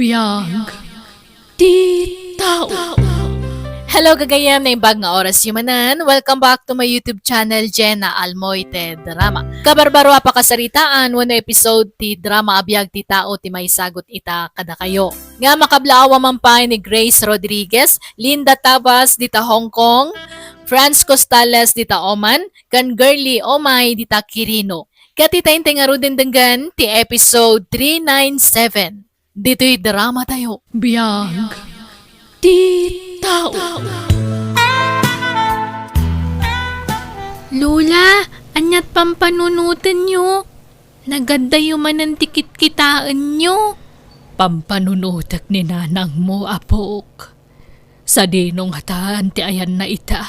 Biag, di tao. Hello kagayam na imbag nga oras yumanan. Welcome back to my YouTube channel, JENA ALMOITE DRAMA. Kabarbaro pa kasaritaan, wano episode ti drama Biag ti tao ti may sagot ita kada kayo. Nga makablaawa man pa ni Grace Rodriguez, Linda Tabas dita Hong Kong, Franz Costales dita Oman, kan Girly Omay dita Quirino. Katitayin nga rudin denggan ti episode 397. Dito'y drama tayo. Biag, di tao. Lola, anyat pampanunutan nyo. Naganda yung manantikit kitaan nyo. Pampanunutak ni nanang mo, apok. Sa dinong hataan ti ayan na ita.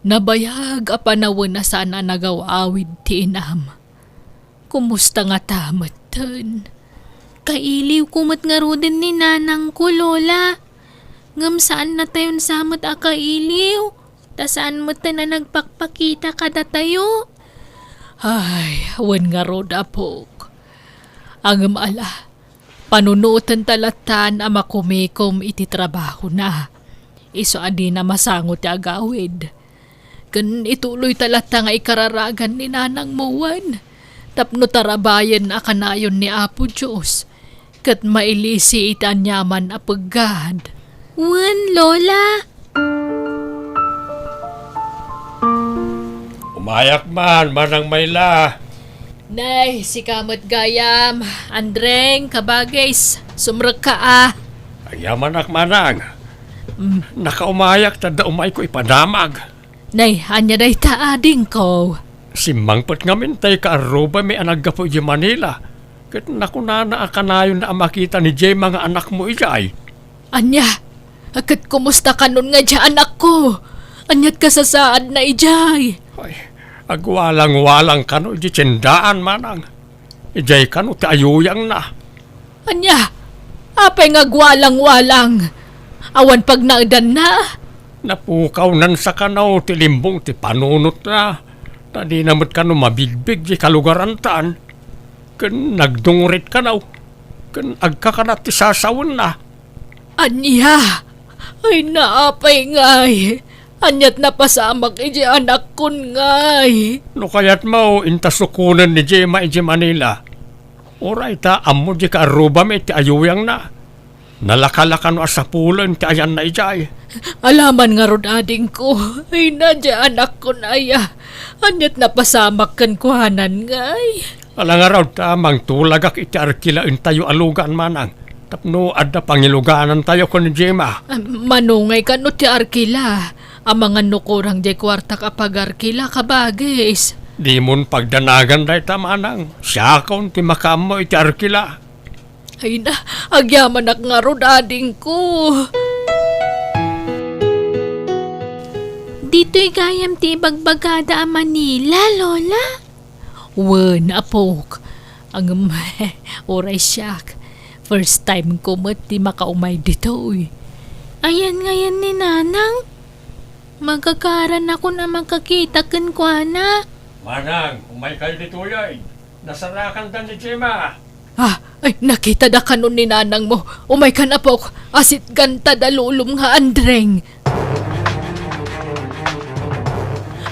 Nabayag a panawon na sana nagawawid ti inam. Kumusta nga tamatan? Kailiw kumot nga rudin ni nanang ko, Lola. Ngam saan na tayon samot a kailiw? Ta saan mo ta na nagpakpakita kada tayo? Ay, wan nga rod, apok. Ang ala, panunutan talatan a makumikom iti trabaho na. Iso adi na masangot ti agawid. Kan ituloy talata nga ikararagan ni nanang muwan. Tapno tarabayan a kanayon ni Apo Diyos. Kat mailisi itan yaman a paggad. Wan, Lola. Umayak man, manang mayla. Nay, si kamot gayam. Andreng, kabagays. Sumrag ka ah. Ayamanak manang. Nakaumayak, tada umay ko ipadamag. Nay, anya day taading ko. Si mangpot nga mintay ka aruba may anagapo di Manila. Kat nakunana akanayon na makita ni Jay mga anak mo ijay. Anya, akat kumusta ka nun nga dya anak ko? Anyat ka sa saad na ijay. Ay, agwalang-walang kano di tiyendaan manang. Ijay kano ti ayuyang na. Anya, apay nga gwalang-walang. Awan pag nagdan na. Napukaw nan sa kanaw ti limbong ti panunot na. Tadi namot kano mabigbig di kalugarantaan. Kan nagdungurit kanaw. Kan agkakanat ti sasawon na. Anya, ay naapay ngay. Anyat na pasamak iji anak kun ngay. No kayat mo intasukunan ni Jema iji Manila. Oray ta ammo di ka aruba may ti ayuyang na. Nalakalakan asa pulan ti ayan na ijay. Alaman nga rod ading ko. Ay nadya anak kun aya. Anyat na pasamak kan kuhanan ngay. Alang araw tamang tulagak iti arkilain tayo alugan manang. Tapno adda pangiluganan tayo ko ni Jema. Manungay ka no ti arkila. Ang mga nukurang di kwarta kapag arkila kabagis. Di mon pagdanagan day tamanang. Siya kaun ti makamo iti arkila. Ay na, agyaman ak nga rod ading ko. Dito'y gayam ti bagbagada a Manila, Lola. Wen, apok. Ang oray siyak. First time ko di makaumay dito eh. Ayan ngayon ni nanang. Magkakaran ako na makakita kan kwa na. Manang, umay kayo dito yay. Nasarakan dan ni Jema. Ah, ay nakita da kanon ni nanang mo. Umay ka na po. Asit ganta dalulom nga Andreng.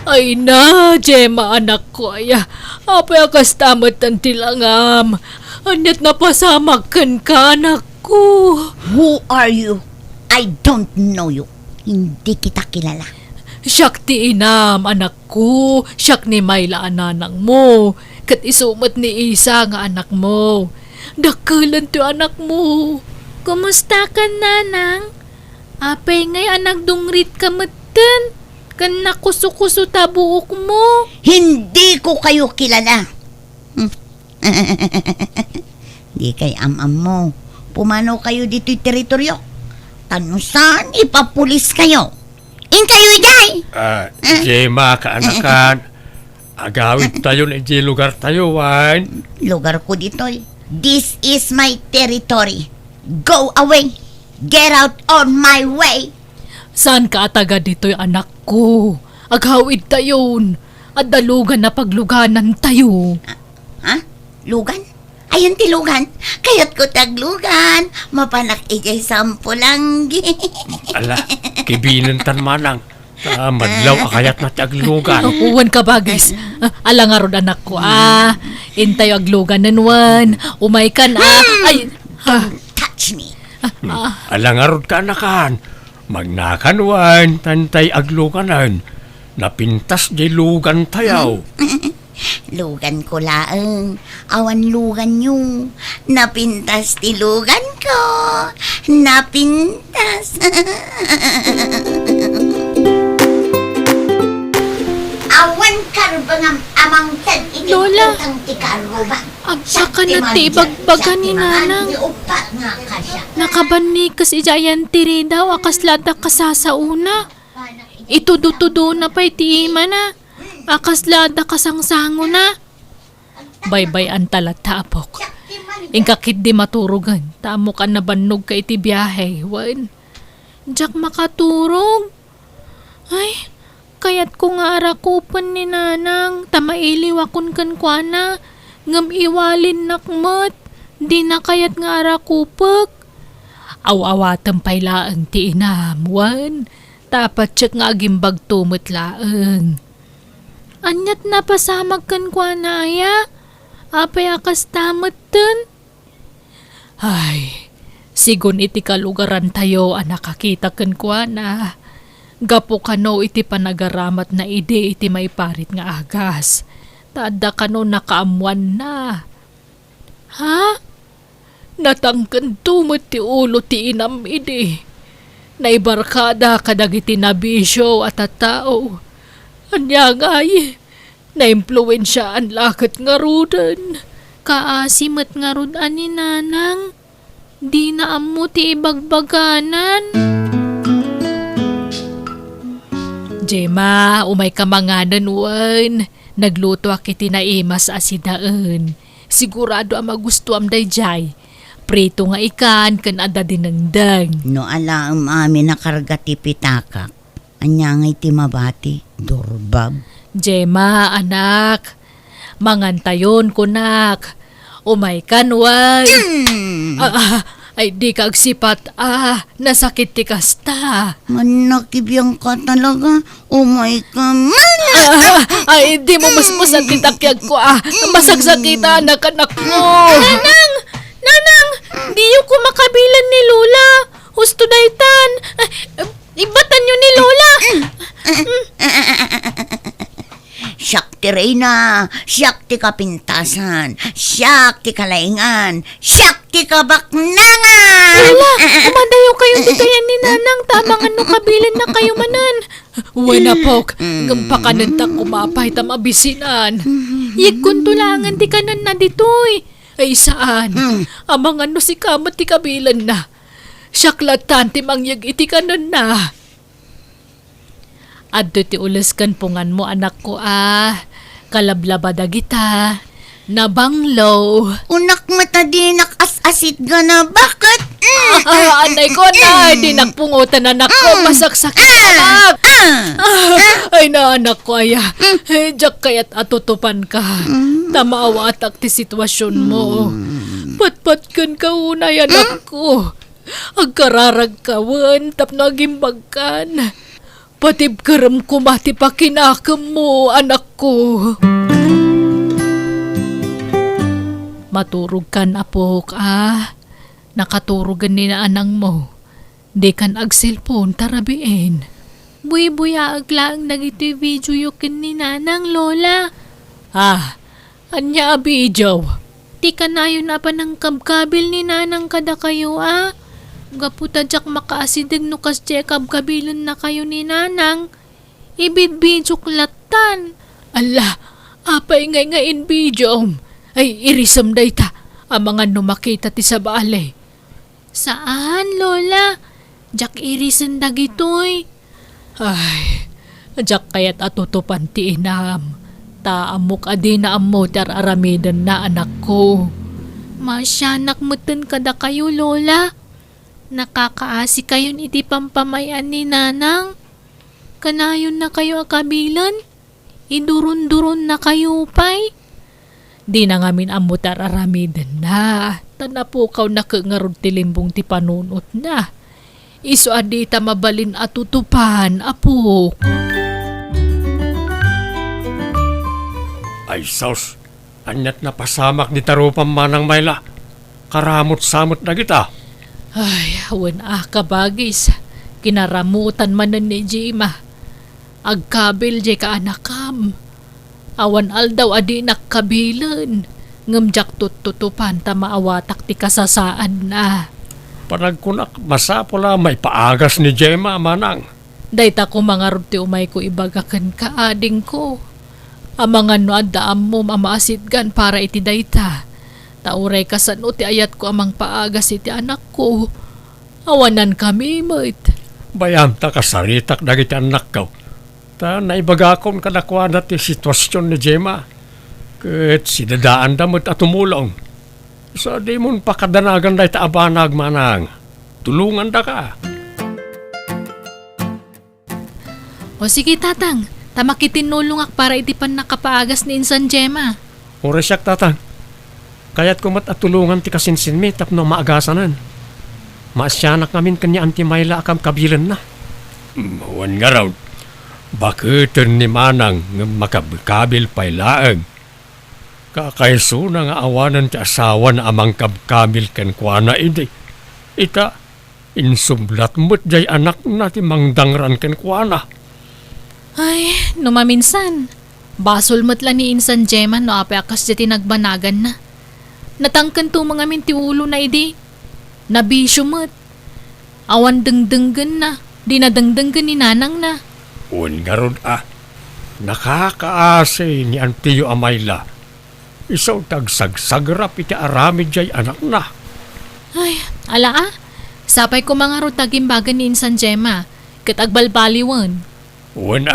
Ay na, Jema anak ko aya. Apay akas tamat ang tilangam. Anyat na pasamag kan ka anak ko. Who are you? I don't know you. Hindi kita kilala. Siyak ti inam, anak ko. Siyak ni Mayla ananang mo. Kat isumat ni Isa nga anak mo. Dakalan ti anak mo. Kumusta ka, nanang? Apay ngay anak dungrit ka matan. Kan nakuso-kuso tabuok mo. Hindi ko kayo kilala. Di kay am-am mo. Pumano kayo dito'y teritoryo. Tanusan, ipapulis kayo. In kayo igay. Jema kaanakan. Agawid tayo na iji lugar tayo, wan. Lugar ko dito'y. This is my territory. Go away. Get out on my way. Saan ka ataga dito'y anak ko? Aghawid tayon. At dalugan na pagluganan tayo. Ha? Lugan? Ayun tilugan, kayat ko taglugan, mapanak ijay sampulanggi. Ala, kibinan tan manang. Madlaw akayat na taglugan. Uwan ka ba, guys? Ala nga ron anak ko, intay aglugan nanwan. Umay ka na. Ay, Touch me. Alangarod ka anakan. Magnakanwan, tantay agluganan. Napintas di lugan tayaw. Lugan ko laeng, awan lugan nyo. Napintas ti lugan ko, napintas. Awan karbangam amang tad iti Lola. utang ti karuba. Agsa ka na ti ibagbaga ni nanang. Upat nga kasya. Nakabani kas ijayan tiri daw akas lada kasasauna. Itudutudo na pa'y ti ima na. Akas lada kasangsango na. baybay ang talatapok. Ingkakit di maturugan. Tamo ka na banog ka iti biyahe. Wan. Diyak makaturog. Ay, kayat ko nga arakupan ni nanang. Tamailiw akon kan kwa na. Ngam iwalin nakmat. Di na kayat nga arakupag. Aw-awatan pa'y laang ti inam. Wan. Tapat siya nga agimbag tumot laang. Anyat na pasamag kan kwa na aya. Apay akas tamat dun. Ay, sigun iti kalugaran tayo ang nakakita kan kwa na. Gapo kano iti panagaramat na ide iti may parit nga agas. Tada kano nakaamuan na. Ha? Natangkan tumot ti ulo ti inam ide. Naibarkada kadagiti nabisyo at tao. Anya ngay, na-impluensya ang lakat nga rudan. Kaasimat nga rudan ni nanang. Di na amo ti ibagbaganan. Jema, umay ka manganan wan. Nagluto akiti na imas asidaan. Sigurado ang magustuam day jay. Prito nga ikan kan ada dinengdeng. No alaam amin nakarga ti pitakak. Anya nga iti mabati, durbab. Jema, anak. Mangantayon kunak. Umay kanwan. Ay di kagsipat. Nasakit ti kasta. Manakibiyang ka talaga. Oh my God. Ay di mo musmusan ti takyag ko. Masagsakita anak-anak mo. Nanang! Di ko makabilan ni Lola. Husto daytan. Ibatan nyo ni Lola. Siyak ti Reyna, siyak ti kapintasan, siyak ti kalaingan, siyak ti kabaknangan! Lola, umadayo kayo di kaya ni Nanang. Tamang ano kabilan na kayo manan. Wala pok. Gampakanan ta kumapay ta mabisinan. Yig kuntulangan di kanan na ditoy. Ay saan? Amang ano si kamot ti kabilan na. Siyaklatan ti mangyag iti kanan na. Adto ti ulas kan pungan mo anak ko Kalablabada kita. Nabanglo. Unak matadinak as-asit ka na, bakit? Anay ko na, di nagpungutan anak ko. Masaksakit anak. Ay na anak ko aya. Diyak kaya't atutupan ka. Tamaawa atak ti sitwasyon mo. Patpatkan ka unay anak ko. Agkararag kawan, tapno agimbag kan. Patib karam kumati pa kinakam mo, anak ko. Maturog kan apok, Nakaturugan ni na anang mo. Di kan ag-cellphone tarabiin. Buy-buya aglaang nagiti video yukin ni Nanang, Lola. Anya abidyaw. Di ka na yun na pa ng kabkabil ni Nanang kada kayo, Gaputa jak makaasidig no kas kabkabilan na kayo ni Nanang. Ibid-video klatan. Allah, apay ngay video. Ay, irisam day ta. Ang mga numakita ti sa bale. Saan, Lola? Jak irisan dagitoy. Ay, jak kaya't atutupan ti inam. Taamok adi na amo tar aramidan na anak ko. Masyanak mutin kada kayo, Lola. Nakakaasi kayon iti pampamayan ni Nanang. Kanayon na kayo akabilan. Idurun-durun na kayo pay. Di na ngamin amutar aramiden na. Tanapukaw na kangarod tilimbong ti panunot na. Iso adi ta mabalin at tutupan, apok. Ay sos, anyat na pasamak ni tarupang manang mayla. Karamot-samot na kita. Ay, awan kabagis. Kinaramutan manan ni Jima. Agkabil jay ka anakam. Awan aldaw adi nakkabilan. Ngamjak tututupan ta maawatak ti kasasaan na. Panagkunak masapula may paagas ni Jema manang. Dayta ko mga ti umay ko ibagakan ka ading ko. Amangan no addaam mo mamaasidgan para iti dayta. Tauray kasano ti ayat ko amang paagas iti anak ko. Awanan kami, mait. Bayam ta kasaritak dagiti anak ko. Ta naibagakon kadakwana ti sitwasyon ni Jema. Ket sidadaan damot at tumulong. Sa di mon pakadanagan dahi ta abanag manang. Tulungan da ka. O sige tatang, tamakitinulungak para itipan nakapaagas ni Insan Jema. Oresyak tatang. Kaya't kumat at tulungan ti kasinsin mi tapno maagasanan. Maasyanak namin kanya anti mayla akam kabilan na. Wan nga raw. Bakit ni manang nga makabkabil pay laeng. Kakaiso na nga awanan ti asawa na amang kabkabil ken kuana idi. Ita, insublat mo't jay anak na ti mangdangran ken kuana. Ay, numaminsan. Basol matla ni Insan Jema no apeakas di tinagbanagan na. Natangkan to mga mintiulo na idi. Nabisyo mo't. Awan dengdenggan na. Di na dengdenggan ni nanang na. Un garod nakakaasay ni Antiyo Amayla. Isaw tagsagsagrap iti aramid jay anak na. Ay, ala sapay ko mga rutagimbagan ni Insan Jema. Kat agbalbaliwan. Un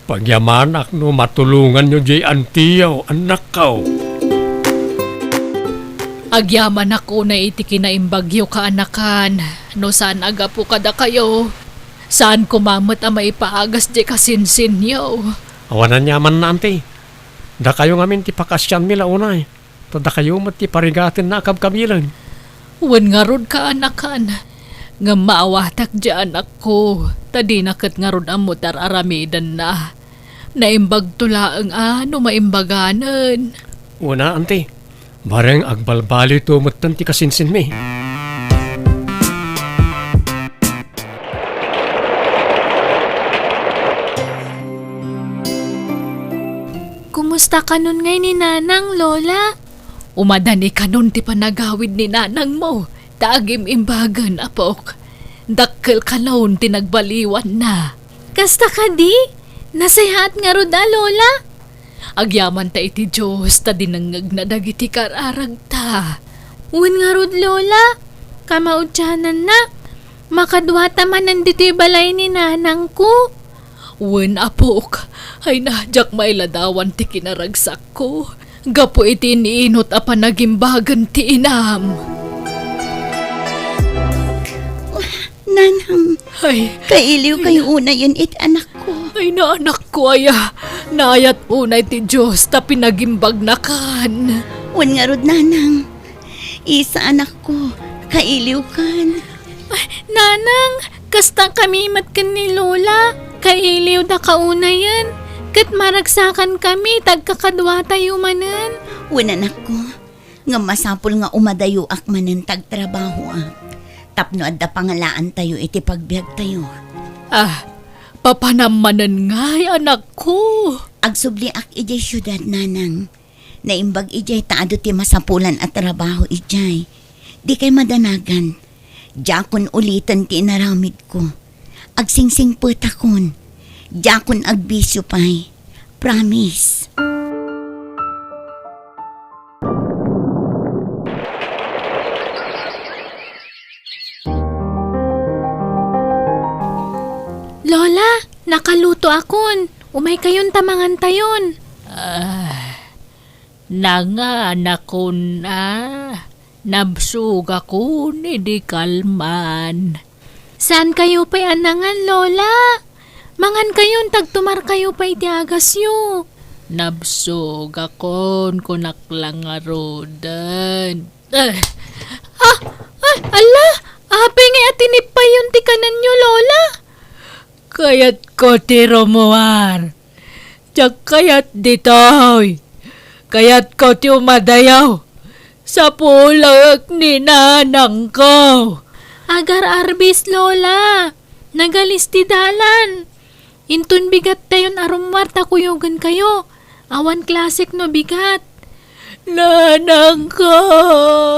pagyamanak no matulungan nyo jay Antiyo, anak kao. Agyaman ako na iti kinaimbagyo ka anakan. No saan aga po kada kayo? Saan kumamot ang maipaagas di kasinsin niyo? Awanan yaman na ante. Da kayo ngamin ti pakasyan mila unay. Da kayo mat ti parigatin na kabkabilan. Wan nga rod ka anakan. Nga maawatak di anak ko. Tadi nakat nga rod ang mutar aramidan na. Naimbag tulaang maimbaganan. Una ante. Bareng agbalbali to matan ti kasinsin mi. Kumusta ka nun ngay ni Nanang, Lola? Umadani ka nun ti panagawid ni nanang mo. Tagim imbagan, apok. Dakkel ka nun tinagbaliwan na. Kasta ka di? Nasayaat nga roda, Lola? Agyaman ta iti Diyos ta dinangag na dagiti kararag ta. Uwan nga rod, Lola. Kamaudyanan na. Makadwata man nandito balay ni Nanang ko. Uwan apok, ay nadyak mailadawan ti kinaragsak ko. Gapo iti iniinot a panagimbagan ti inam. Nanang, Ay, kailiw kayo una yun anak ko. ay naanak ko aya. Naayat unay ti Diyos ta pinagimbag na kan. Wan nga rod, Nanang. Isa anak ko, kailiw kan. Nanang, kasta kami matkan ni Lola. Kailiw da kauna yan. Kat maragsakan kami, tagkakadwa tayo manan. Wan anak ko, nga masapul nga umadayo ak manan tagtrabaho . Tapno adda pangalaan tayo iti pagbiag tayo. Papanamanan nga'y anak ko. Agsubli ak ijay syudad, Nanang. Naimbag ijay taado ti masapulan at trabaho ijay. Di kay madanagan. Jakon ulitan ti inaramid ko. Agsingsing putakon. Jakon agbisyo pay. Promise. Lola, nakaluto akon. Umay kayon tamangan tayon. Nanganak ko na. Nabsug ako ni di kalman. Saan kayo pa'y anangan, Lola? Mangan kayon, tagtumar kayo pa'y tiagas yo. Nabsog akon kunaklang nga rodan. Ala, abe nga atinipay yung tikanan nyo, Lola. Kayat ko ti Romuan. Tiyak kayat ditoy. Kayat ko ti umadayaw. Sa pulag ni nanang ko. Agar arbis, Lola. Nagalisti dalan. Intun bigat tayon arumwar takuyugan kayo. Awan klasik no bigat. Nanang ko.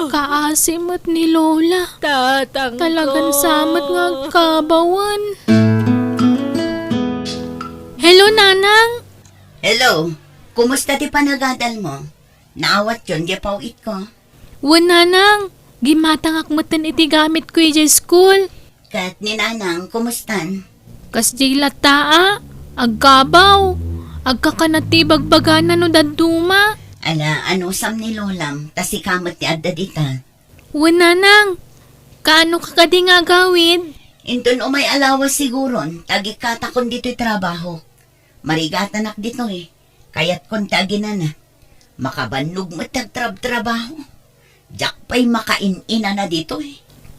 Kaasimot ni Lola. Tatang Talagang ko. samot nga kabawan. Hello, Nanang. Hello, kumusta ti panagadal mo? Naawat yun, di pauit ko. Wan, Nanang. Gimatang akmutan iti gamit ko iti school. Kat ni Nanang, kumustan? Kas di lataa. Agkabaw. Agkakanati bagbagana no daduma. Ala, ano sam ni Lolam, tas ikamat ti adda dita. Wan, Nanang. Kaano ka kadi nga gawid? Intun umay alawas siguron, tagikatakon dito'y trabaho. Marigatanak dito kayat kon taginan na. Makabannog mo trabaho. Diyak pa'y makain-ina na dito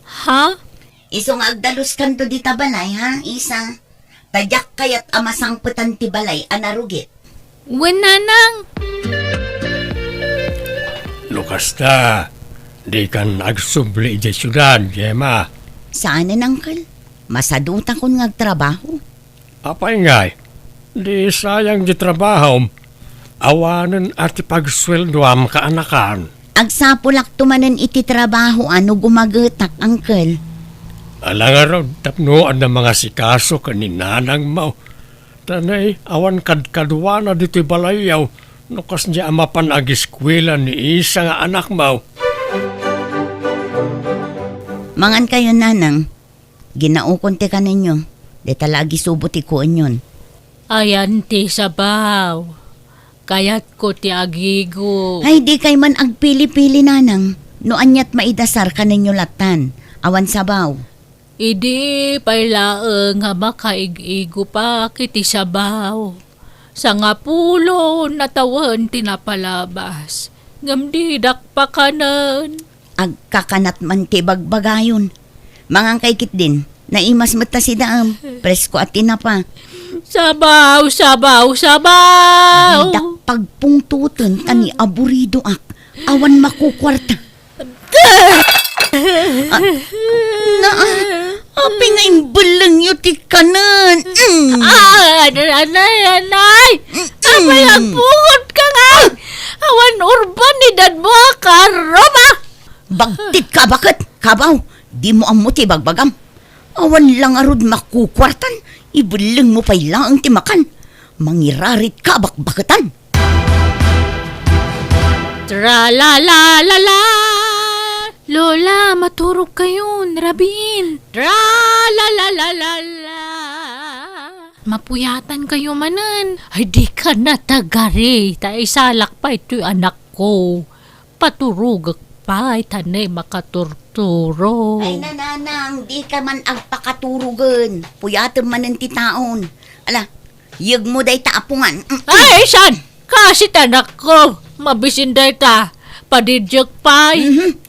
Ha? Isong agdalos kanto di tabalay ha, isa. Tadyak kayat amasang putan ti balay anarugit. Wan, Nanang. Lukas ta, di kan agsubli di syudad, Gemma. Saan na nangkal? Masaduta kon ngagtrabaho. Apay ngay, di sayang di trabaho. Awanan at ipagsweldoam kaanakan. Agsapulak tumanan iti trabaho ano gumagatak, angkel. Alang araw, tapnoan ng mga sikaso kaninanang mau. Tanay, awan kadkadwa na dito'y balayaw. Nukas niya amapan agiskwela ni isa nga anak mau. Mangan kayo, Nanang. Ginaukon ti ka ninyo. Di talagi subuti ko inyon. Ayan ti sabaw. Kayat ko ti agigo. Ay, di kay man agpili-pili, Nanang. No anyat maidasar ka ninyo latan. Awan sabaw. Idi pailaeng nga makaig-igo pa kiti sabaw. Sa nga pulo natawan tinapalabas. Ngamdidak pa kanan. Agkakanat man ti bagbagayon. Mangang kay kit din. Naimas mata si daam. Presko at tinapa. Sabaw, sabaw, sabaw. Dakpagpungtutun tani aburido ak. Awan makukwarta. Api nga imbalang yu ti kanan. Anay. Abay ang bungot ka nga. Awan urban ni dadmo ka, Roma. Bagtit ka bakit? Kabaw, di mo amuti bagbagam. Awan lang arod makukwartan. Ibalang mo pa'y lang ang timakan. Mangirarit ka bakbakatan. Tra-la-la-la-la. Lola, maturog kayo. Rabiin. Tra-la-la-la-la-la. Mapuyatan kayo manan. Ay di ka natagari. Ta isalak pa ito'y anak ko. Paturugak pa. Tanay makaturturo. Ay nananang, di ka man agpakaturugan. Puyatan man ang titaon. Ala, yag mo day taapungan. Ay, san? Kasi tanak ko. Mabisin day ta. Padidyak pa.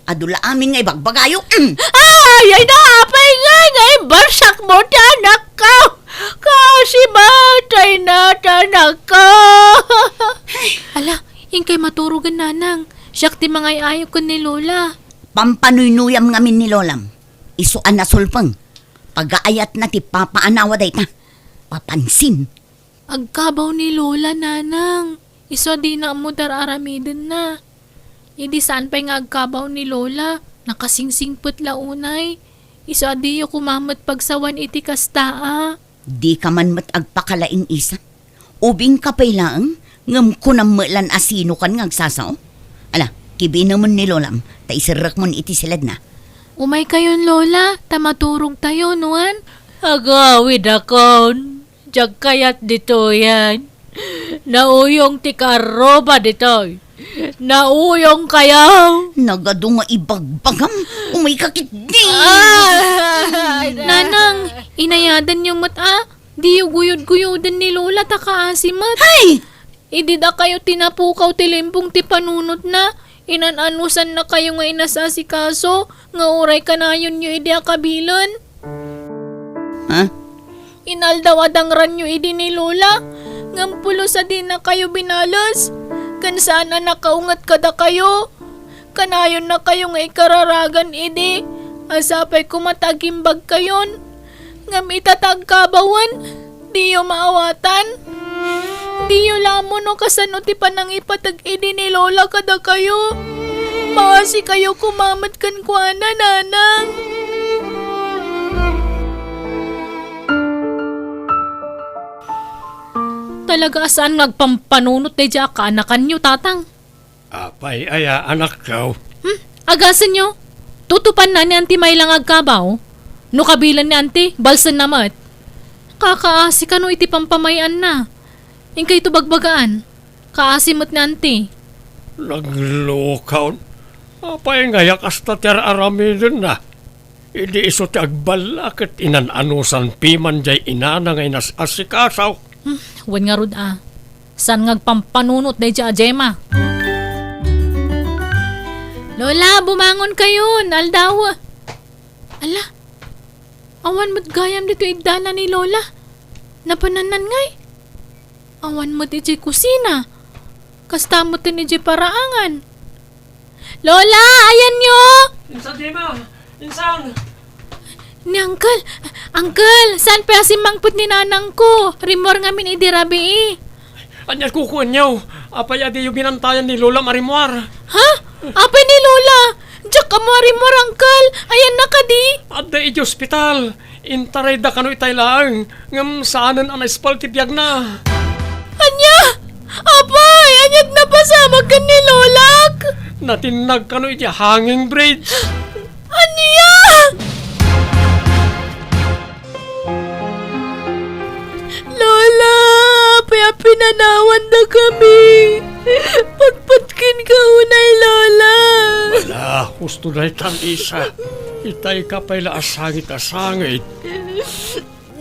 Adula amin ngay bagbagayo. Ay, naapay nga. Barsak mo tanak ko. Kasi matay na tanak ko. Ala, ingkay maturugan, Nanang. Siyak ti mga ayaw ko ni Lola. Pampanuyuyam ngamin ni Lolam. Isuan na sulpang. Pag-aayat na ti papaanawa day ta. Papansin. Agkabaw ni Lola, Nanang. Iso di na mo dararamidin na. Hindi saan pa nga agkabaw ni Lola. Nakasingsingput launay. Iso di yo kumamat pagsawan iti kastaa. Di ka man agpakalaing isa. Ubing ka pa'y lang. Ngam ko na malan asino kan ngagsasao. Ala, kibi naman ni Lolam. Ta isirak mo iti silad na. Umay kayon, Lola. Tamaturong tayo, nuan. Agawid akon. Diyak kayat dito yan. Nauyong ti karoba dito. Nauyong kayaw. Nagado nga ibagbagam. Umay kakit di. Nanang, inayadan yung mata. Di yung guyod-guyodan ni Lola takaasimot. Ay! Idi da kayo tinapukaw ti limbong ti panunot na. Inananusan na kayo nga inasasikaso. Nga uray kanayon nyo idi akabilon. Ha? Inaldawadangran nyo idi ni Lola. Ngampulo sa di na kayo binalas. Kan sana nakaungat kada kayo. Kanayon na kayo nga ikararagan idi. Asapay kumatagimbag kayon. Ngam itatag kabawan. Di yo maawatan. Di yo lamon o kasano ti panang ipatag idi ni Lola kada kayo. Maasi kayo kumamat kan kuana, nanang. Talaga saan nagpampanunot na dya kaanakan nyo, tatang? Apay, aya, anak ko. Agasan nyo? Tutupan na ni Auntie May lang agkabaw? No kabilan ni Auntie, balsan namat. Kakaasi ka no iti pampamayan na. Ingkay ito bagbagaan. Kaasimot ni Auntie. Naglokaw. Apay, ngayak hasta tiyar aramidin na. Hindi iso ti agbalak at inananusan piman jay inana ngay nasasikasaw. Wan nga rod San ngagpampanunot na dya, Gemma? Lola, bumangon kayo. Aldaw. Ala, awan mo't gayam dito igdala ni Lola. Napananan ngay. Awan mo't iti kusina. Kasta mo't iti paraangan. Lola, ayan nyo! Insan, Gemma! Insan! Ni Uncle! Uncle! Saan pa si mangput ni nanang ko? Rimor nga min idirabi Anyas kukuan niyo. Apay, adi yung binantayan ni Lola Marimar. Ha? Apay ni Lola? Diyak ka mo rimor, Uncle! Ayan na ka di! Adda iti ospital. Intaray da kano itay lang. Ngam saanan ang espal ti Biag na. Anya! Apay! Anyag na pasamag ka ni Lolak! Natinag kano iti hanging bridge. Anya! Lola! Paya pinanawan na kami! Pagpatkin ka unay, Lola! Wala, gusto na itang isa. Itay ka pa'y laasangit-asangit.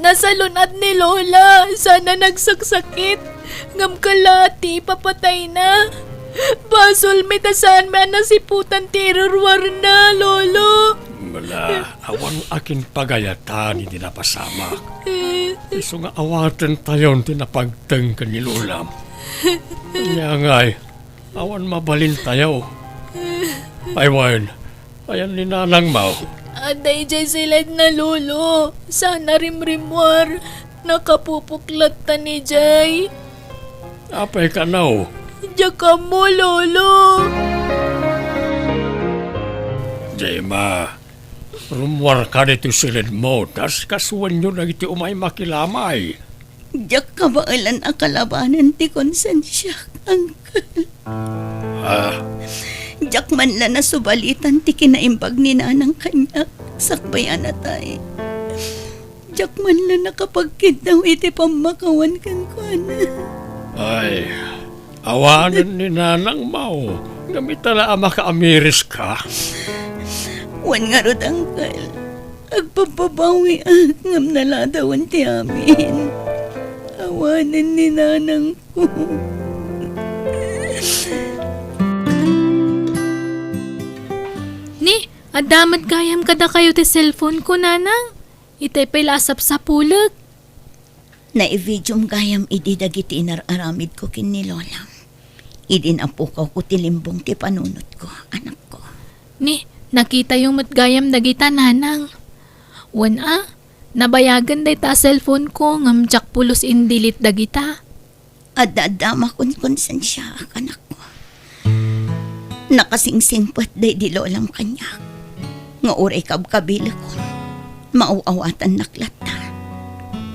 Nasalunad ni Lola. Sana nagsaksakit. Ngam kalati, papatay na. Basol, mitasan man nasiputan terorwar na, Lolo. Wala, awan akin pagayatan, hindi napasamak. Iso nga awatan tayon, tinapagtang ka ni Lolam. Kanya nga'y, awan mabalin tayo. Aywan, ayan ni Nanang Mau. Aday jay silad na, Lolo. Sana rimrimwar. Nakapupuklat ta ni Jay. Apay ka na. Diyak ka mo, Lolo. Gemma, rumwar ka dito silid mo, tas kasuwan nyo na iti umay makilamay. Diyak ka ba alan akalabanan ti konsensya, Uncle? Diyak man lang nasubalitan ti kinaimbag ni nanang kanya. Sakbayan na tayo. Diyak man lang nakapagkid daw iti pamakawan kan kuana. Ay, awanan ni Nanang Mau. Gamitala makaamiris ka. Wan nga rod, Uncle. Agpapabawi ngam naladawan ti amin. Awanan ni nanang ko. Ni, adamat gayam kada kayo ti cellphone ko, nanang. Itay pa'y lasap sa pulag. Naividyong gayam idi dagiti inararamid ko kin ni Lola. Idin apukaw ko ti limbong ti panunot ko, anak ko. Ni, nakita yung matgayam dagita, nanang. Wan nabayagan day ta cellphone ko ngam jak pulos indilit dagita. Adadama kon konsensya, anak ko. Nakasingsingpat day di Lolam kanya. Nga uray kabkabila ko. Mauawatan naklata.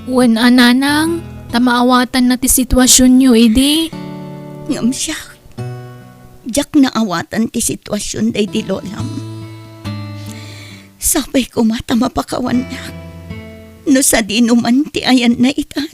Wan nanang, tamaawatan na ti sitwasyon nyo, idi. Ngam siya. Jak naawatan ti sitwasyon day di Lolam. Sabay ko mata mapakawan na. No sa dinuman ti ayan na itan.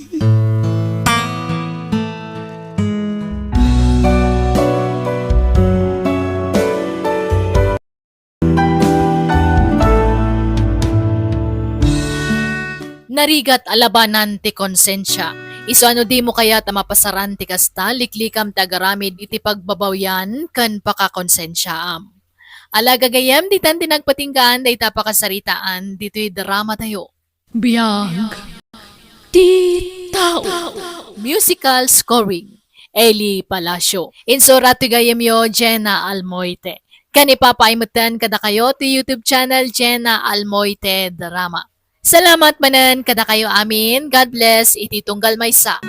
Narigat alabanan ti konsensya. Iso ano di mo kaya tamapasaran ti kasta, liklikam tagaramid iti pagbabawyan kan pakakonsensyaam. Ala gagayam, di tan tinagpatinggaan, day tapakasaritaan, dito'y drama tayo. Biag. Ti tao. Musical scoring, Eli Palacio. Insurati gayam yo, JENA ALMOITE. Kanipapaimutan kada kayo ti YouTube channel JENA ALMOITE DRAMA. Salamat manan kada kayo amin. God bless. Iti tunggal maysa.